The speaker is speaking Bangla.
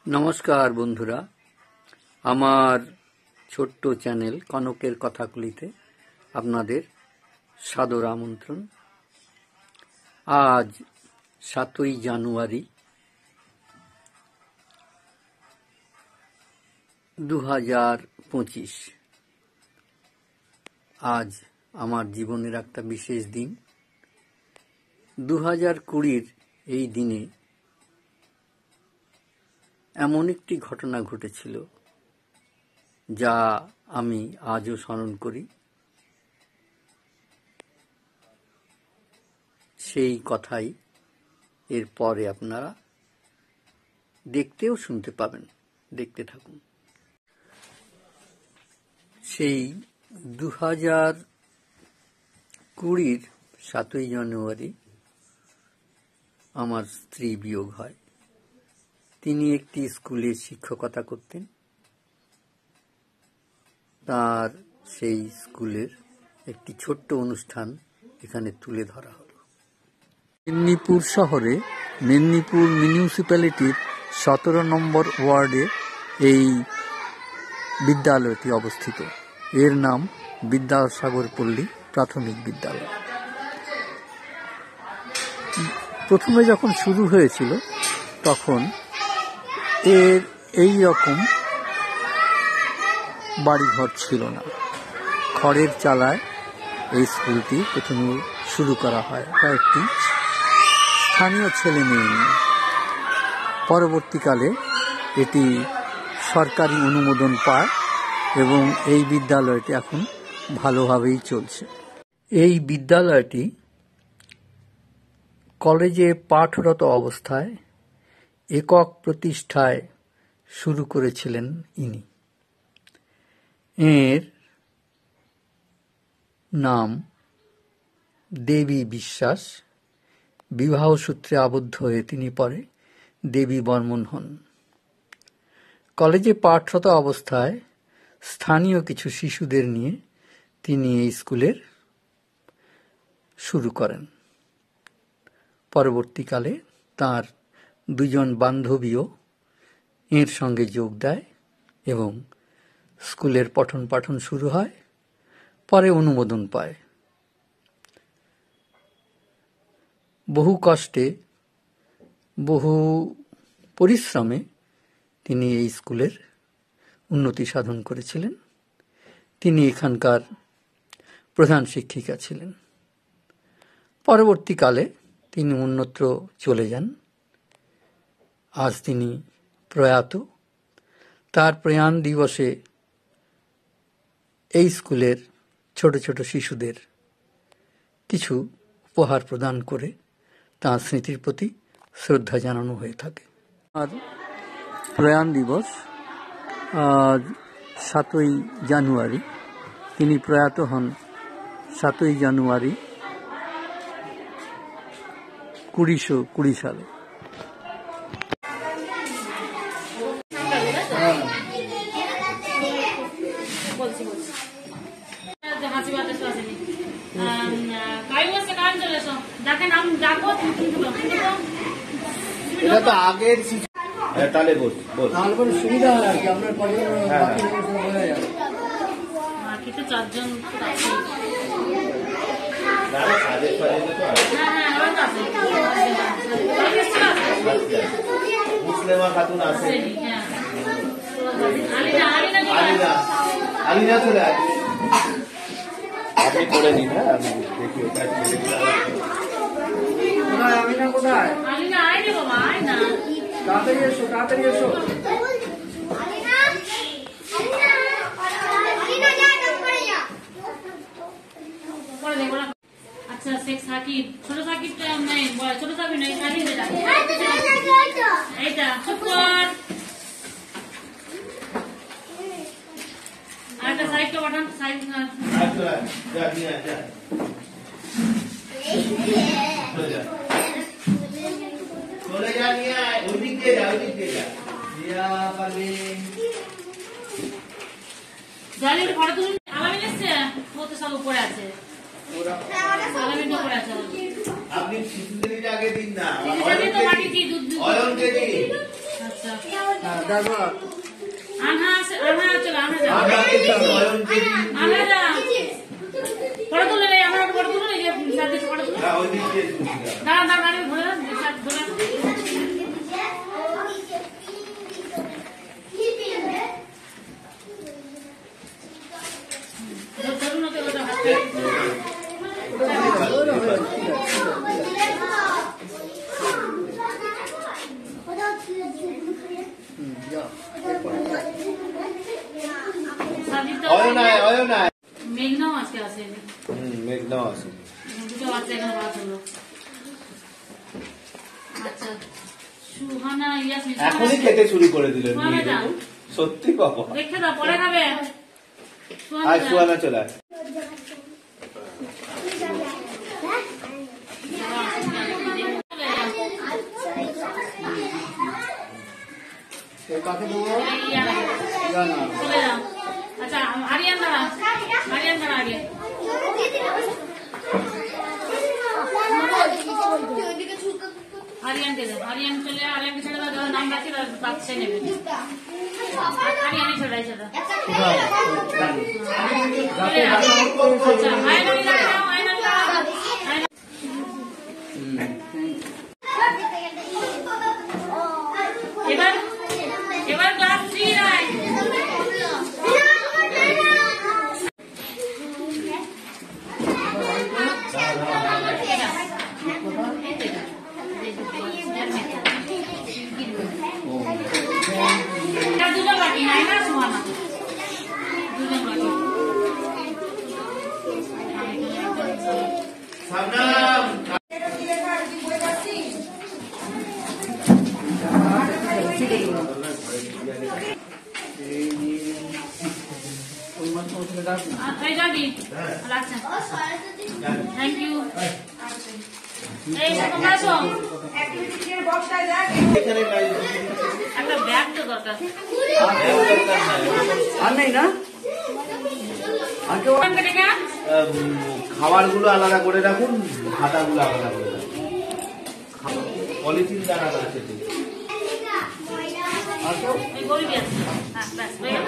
নমস্কার বন্ধুরা, আমার ছোট্ট চ্যানেল কনকের কথাগুলিতে আপনাদের সাদর আমন্ত্রণ। আজ 7ই জানুয়ারি 2025। আজ আমার জীবনের একটা বিশেষ দিন। 2020-র এই দিনে এমন একটি ঘটনা ঘটেছিল যা আমি আজও স্মরণ করি। সেই কথাই এরপরে আপনারা দেখতেও শুনতে পাবেন। দেখতে থাকুন। সেই 2020-র 7ই জানুয়ারি আমার স্ত্রী বিয়োগ হয়। তিনি একটি স্কুলে শিক্ষকতা করতেন। তার সেই স্কুলের একটি ছোট্ট অনুষ্ঠান এখানে তুলে ধরা হলো। মেদিনীপুর শহরে মেদিনীপুর মিউনিসিপ্যালিটির 17 নম্বর ওয়ার্ডে এই বিদ্যালয়টি অবস্থিত। এর নাম বিদ্যাসাগর পল্লী প্রাথমিক বিদ্যালয়। প্রথমে যখন শুরু হয়েছিল তখন এর এই রকম বাড়িঘর ছিল না। খড়ের চালায় এই স্কুলটি প্রথমে শুরু করা হয় কয়েকটি স্থানীয় ছেলে মেয়ে নিয়ে। পরবর্তীকালে এটি সরকারি অনুমোদন পায় এবং এই বিদ্যালয়টি এখন ভালোভাবেই চলছে। এই বিদ্যালয়টি কলেজে পাঠরত অবস্থায় একক প্রতিষ্ঠায় শুরু করেছিলেন ইনি। এর নাম দেবী বিশ্বাস। বিবাহসূত্রে আবদ্ধ হয়ে তিনি পরে দেবী বর্মন হন। কলেজে পাঠরত অবস্থায় স্থানীয় কিছু শিশুদের নিয়ে তিনি এই স্কুলের শুরু করেন। পরবর্তীকালে তার দুজন বান্ধবীও এর সঙ্গে যোগ দেয় এবং স্কুলের পঠন পাঠন শুরু হয়। পরে অনুমোদন পায়। বহু কষ্টে বহু পরিশ্রমে তিনি এই স্কুলের উন্নতি সাধন করেছিলেন। তিনি এখানকার প্রধান শিক্ষিকা ছিলেন। পরবর্তীকালে তিনি অন্যত্র চলে যান। আজ তিনি প্রয়াত। তার প্রয়াণ দিবসে এই স্কুলের ছোট ছোট শিশুদের কিছু উপহার প্রদান করে তাঁর স্মৃতির প্রতি শ্রদ্ধা জানানো হয়ে থাকে। আর প্রয়াণ দিবস আজ 7ই জানুয়ারি। তিনি প্রয়াত হন 7ই জানুয়ারি 2020 সালে। এটা তো আগের তাহলে বল সুবিধা হয় আর কি। আপনার চারজন মুসলিমা খাতুন আছে। আলিনা চলে আসবে। আপনি করে নিন। হ্যাঁ, আমি দেখি আমিনা কোথায়? আলিনা আয় রে বাবা, আয় না। তাড়াতাড়ি এসো, তাড়াতাড়ি এসো। আচ্ছা, শেখ সাকিব, ছোট সাকিব নেই, ছোট সাকিব নেই, সাকিব এইটা চুপ কর। আরেকটা সাইডটা পাঠান। সাইড চলে যা, নিয়ে আয়। ওই দিক দিয়ে যা, ওই দিক দিয়ে যা। জালির ঘরে তুলুন। আলামিন এসছে, ও তো সব উপরে আছে। আলামিন উপরে আছে। আপনি শিশুদের আগে দিন না, অলমকে দিন। আচ্ছা আনা আছে, আনা চলো, আনা যাও, আনা যাও, ফটো তুলে নেই, আমার ফটো তুলে নেই, সাথে ফটো তুলে দাঁড়া দাঁড়া দাঁড়িয়ে ধরে ধরে ধরুন ওকে, ওটা হাতে মেঘনাও আজকে আসেনি। মেঘনাও আসেনি। দুটো বাচ্চা এখানে বাস হলো। আচ্ছা সুহানা ইয়াসমিন এখনই খেতে শুরু করে দিলেন। সুহানা যাও, সত্যি বাবা। রেখে দাও, পরে খাবে। আজ সুহানা চলে আয়। চলে যাও। আচ্ছা আরিয়ান দাঁড়া, আরিয়ান দাঁড়া আগে। আরিয়ানকে দাও, আরিয়ান চলে, আরিয়ানকে ছেড়ে দাও, যারা নাম রাখি তার বাচ্চা নেবে। আরিয়ানই ছেড়াই সেটা চলে যাও। আচ্ছা আয়নানি দাঁড়াও, আয়নানি দাঁড়াও। এবার এবার ক্লাস 3 আয়। দুজন বাকি নাই না, সুহানা দুজন বাকি। যাবি আচ্ছা থ্যাংক ইউ। এই তোমরা আসো, একটা ব্যাগ তো দরকার। আর নেই না, খাবার গুলো আলাদা করে রাখুন, ভাতা গুলো আলাদা করে রাখুন। পলিথিন দাঁড়া আছে। গরিবই আছে। হ্যাঁ ব্যাস হয়ে গেল।